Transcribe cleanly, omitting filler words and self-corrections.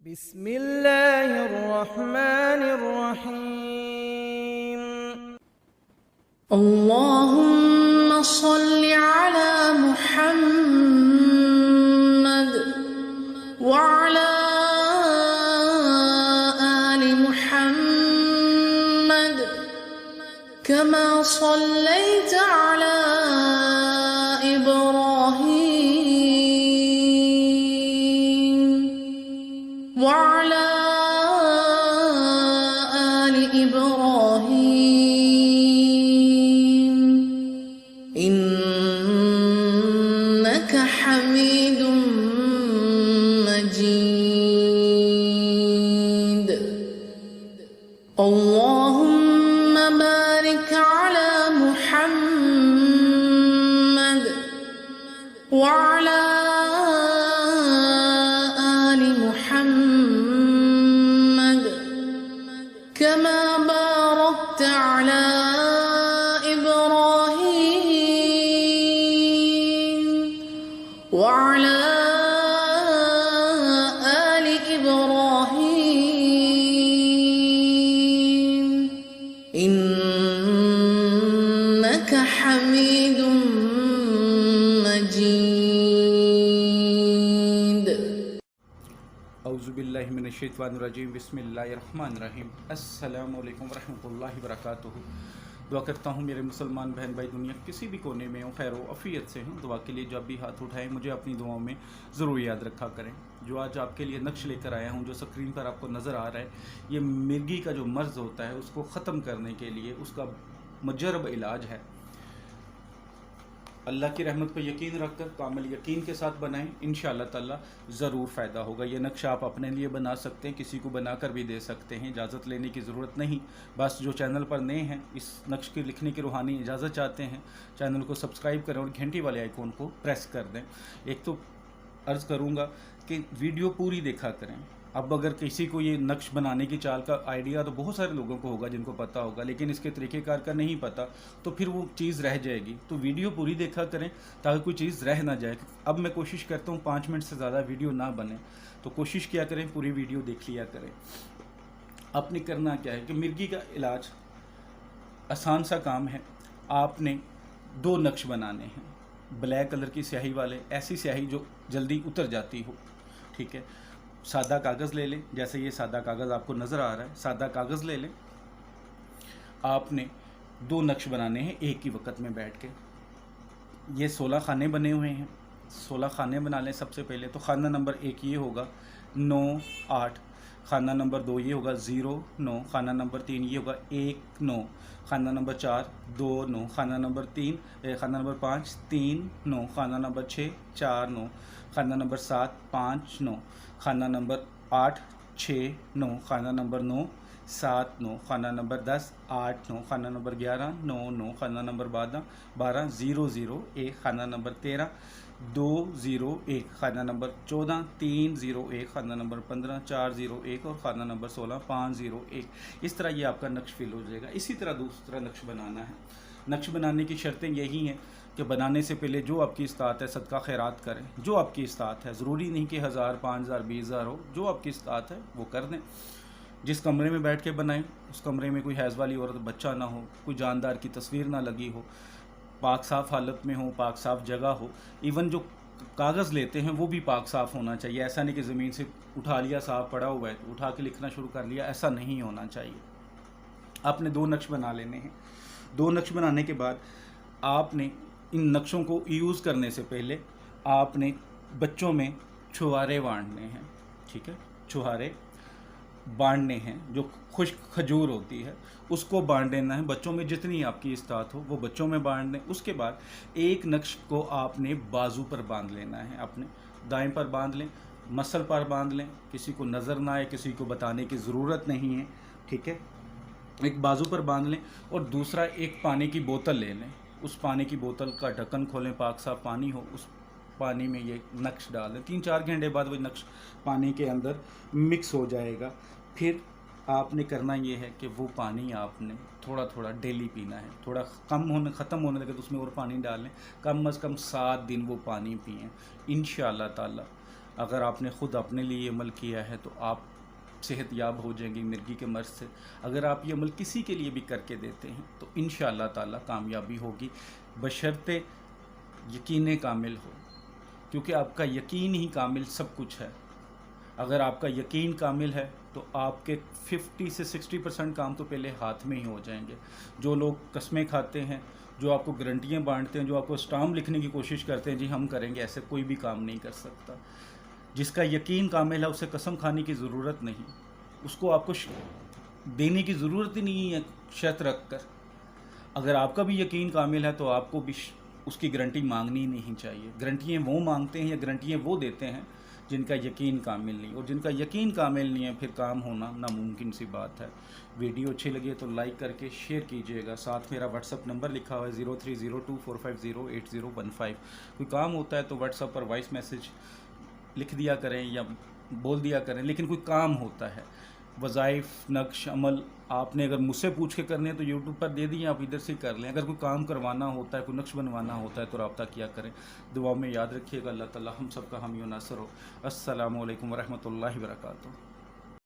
بسم اللہ الرحمن الرحیم اللهم صل على محمد وعلى آل محمد كما صليت على إبراهيم وعلى آل إبراهيم إنك حميد مجيد اللهم بارك على محمد وعلى آل محمد كما باركت على إبراهيم وعلى آل إبراهيم إنك حميد مجيد اعوذ باللہ من الشیطان الرجیم بسم اللہ الرحمن الرحیم السلام علیکم ورحمۃ اللہ وبرکاتہ۔ دعا کرتا ہوں میرے مسلمان بہن بھائی دنیا کسی بھی کونے میں ہوں، خیر و عافیت سے ہوں۔ دعا کے لیے جب بھی ہاتھ اٹھائیں مجھے اپنی دعاؤں میں ضرور یاد رکھا کریں۔ جو آج آپ کے لیے نقش لے کر آیا ہوں، جو سکرین پر آپ کو نظر آ رہا ہے، یہ مرگی کا جو مرض ہوتا ہے اس کو ختم کرنے کے لیے اس کا مجرب علاج ہے۔ اللہ کی رحمت پہ یقین رکھ کر کامل یقین کے ساتھ بنائیں، انشاءاللہ تعالی ضرور فائدہ ہوگا۔ یہ نقش آپ اپنے لیے بنا سکتے ہیں، کسی کو بنا کر بھی دے سکتے ہیں، اجازت لینے کی ضرورت نہیں۔ بس جو چینل پر نئے ہیں، اس نقش کی لکھنے کی روحانی اجازت چاہتے ہیں، چینل کو سبسکرائب کریں اور گھنٹی والے آئیکن کو پریس کر دیں۔ ایک تو عرض کروں گا کہ ویڈیو پوری دیکھا کریں۔ اب اگر کسی کو یہ نقش بنانے کی چال کا آئیڈیا تو بہت سارے لوگوں کو ہوگا جن کو پتہ ہوگا، لیکن اس کے طریقہ کار کا نہیں پتہ تو پھر وہ چیز رہ جائے گی۔ تو ویڈیو پوری دیکھا کریں تاکہ کوئی چیز رہ نہ جائے۔ اب میں کوشش کرتا ہوں 5 منٹ سے زیادہ ویڈیو نہ بنے، تو کوشش کیا کریں پوری ویڈیو دیکھ لیا کریں۔ آپ نے کرنا کیا ہے کہ مرگی کا علاج آسان سا کام ہے۔ آپ نے 2 نقش بنانے ہیں، بلیک کلر کی سیاہی والے، ایسی سیاہی جو جلدی اتر جاتی ہو، ٹھیک ہے۔ سادہ کاغذ لے لیں، جیسے یہ سادہ کاغذ آپ کو نظر آ رہا ہے، سادہ کاغذ لے لیں۔ آپ نے 2 نقش بنانے ہیں ایک ہی وقت میں بیٹھ کے۔ یہ 16 خانے بنے ہوئے ہیں، 16 خانے بنا لیں سب سے پہلے۔ تو خانہ نمبر 1 یہ ہوگا 9 8، خانہ نمبر 2 یہ ہوگا 0 9، خانہ نمبر 3 یہ ہوگا 1 9، خانہ نمبر 4 2 9، خانہ نمبر 5 3 9، خانہ نمبر 6 4 9، خانہ نمبر 7 5 9، خانہ نمبر 8 6 9، خانہ نمبر 9 7 9، خانہ نمبر 10 8 9، خانہ نمبر 11 9 9، خانہ نمبر 12 0 0 1، خانہ نمبر 13 2 0 1، خانہ نمبر 14 3 0 1، خانہ نمبر 15 4 0 1، اور خانہ نمبر 16 5 0 1۔ اس طرح یہ آپ کا نقش فل ہو جائے گا۔ اسی طرح دوسرا نقش بنانا ہے۔ نقش بنانے کی شرطیں یہی ہیں کہ بنانے سے پہلے جو آپ کی استطاعت ہے صدقہ خیرات کریں، جو آپ کی استطاعت ہے۔ ضروری نہیں کہ 1000 5000 20000 ہو، جو آپ کی استطاعت ہے وہ کر دیں۔ جس کمرے میں بیٹھ کے بنائیں اس کمرے میں کوئی حیض والی عورت بچہ نہ ہو، کوئی جاندار کی تصویر نہ لگی ہو، پاک صاف حالت میں ہو، پاک صاف جگہ ہو۔ ایون جو کاغذ لیتے ہیں وہ بھی پاک صاف ہونا چاہیے۔ ایسا نہیں کہ زمین سے اٹھا لیا صاف پڑا ہوا ہے تو اٹھا کے لکھنا شروع کر لیا، ایسا نہیں ہونا چاہیے۔ آپ نے 2 نقش بنا لینے ہیں۔ 2 نقش بنانے کے بعد آپ نے ان نقشوں کو یوز کرنے سے پہلے آپ نے بچوں میں چھہارے بانٹنے ہیں، ٹھیک ہے۔ چھہارے بانٹنے ہیں، جو خشک کھجور ہوتی ہے اس کو بانٹ دینا ہے۔ بچوں میں جتنی آپ کی استطاعت ہو وہ بچوں میں بانٹ دیں۔ اس کے بعد ایک نقش کو آپ نے بازو پر باندھ لینا ہے، اپنے دائیں پر باندھ لیں، مسل پر باندھ لیں، کسی کو نظر نہ آئے، کسی کو بتانے کی ضرورت نہیں ہے، ٹھیک ہے۔ ایک بازو پر باندھ لیں اور دوسرا ایک پانی کی بوتل لے لیں۔ اس پانی کی بوتل کا ڈھکن کھولیں، پاک صاف پانی ہو، اس پانی میں یہ نقش ڈال دیں۔ 3-4 گھنٹے بعد وہ نقش پانی کے اندر مکس ہو جائے گا۔ پھر آپ نے کرنا یہ ہے کہ وہ پانی آپ نے تھوڑا تھوڑا ڈیلی پینا ہے۔ تھوڑا ختم ہونے لگے تو اس میں اور پانی ڈال لیں۔ کم از کم 7 دن وہ پانی پئیں، انشاءاللہ تعالی اگر آپ نے خود اپنے لیے یہ عمل کیا ہے تو آپ صحت یاب ہو جائیں گی مرگی کے مرض سے. اگر آپ یہ عمل کسی کے لیے بھی کر کے دیتے ہیں تو انشاءاللہ تعالی کامیابی ہوگی، بشرطے یقین کامل ہو، کیونکہ آپ کا یقین ہی کامل سب کچھ ہے. اگر آپ کا یقین کامل ہے تو آپ کے 50 سے 60% کام تو پہلے ہاتھ میں ہی ہو جائیں گے. جو لوگ قسمیں کھاتے ہیں، جو آپ کو گارنٹیاں بانٹتے ہیں، جو آپ کو اسٹامپ لکھنے کی کوشش کرتے ہیں جی ہم کریں گے، ایسے کوئی بھی کام نہیں کر سکتا. جس کا یقین کامل ہے اسے قسم کھانے کی ضرورت نہیں، اس کو آپ کو دینے کی ضرورت ہی نہیں ہے شرط رکھ کر. اگر آپ کا بھی یقین کامل ہے تو آپ کو بھی اس کی گارنٹی مانگنی نہیں چاہیے. گارنٹیاں وہ مانگتے ہیں یا گارنٹیاں وہ دیتے ہیں جن کا یقین کامل نہیں، اور جن کا یقین کامل نہیں ہے پھر کام ہونا ناممکن سی بات ہے. ویڈیو اچھی لگی تو لائک کر کے شیئر کیجئے گا. ساتھ میرا واٹس اپ نمبر لکھا ہوا ہے 030245080015. کوئی کام ہوتا ہے تو واٹس اپ پر وائس میسج لکھ دیا کریں یا بول دیا کریں، لیکن کوئی کام ہوتا ہے، وظائف، نقش، عمل آپ نے اگر مجھ سے پوچھ کے کرنے ہیں تو یوٹیوب پر دے دیں، آپ ادھر سے کر لیں. اگر کوئی کام کروانا ہوتا ہے، کوئی نقش بنوانا ہوتا ہے تو رابطہ کیا کریں. دعا میں یاد رکھیے گا. اللہ تعالی ہم سب کا حامی و ناصر ہو. السلام علیکم ورحمۃ اللہ وبرکاتہ.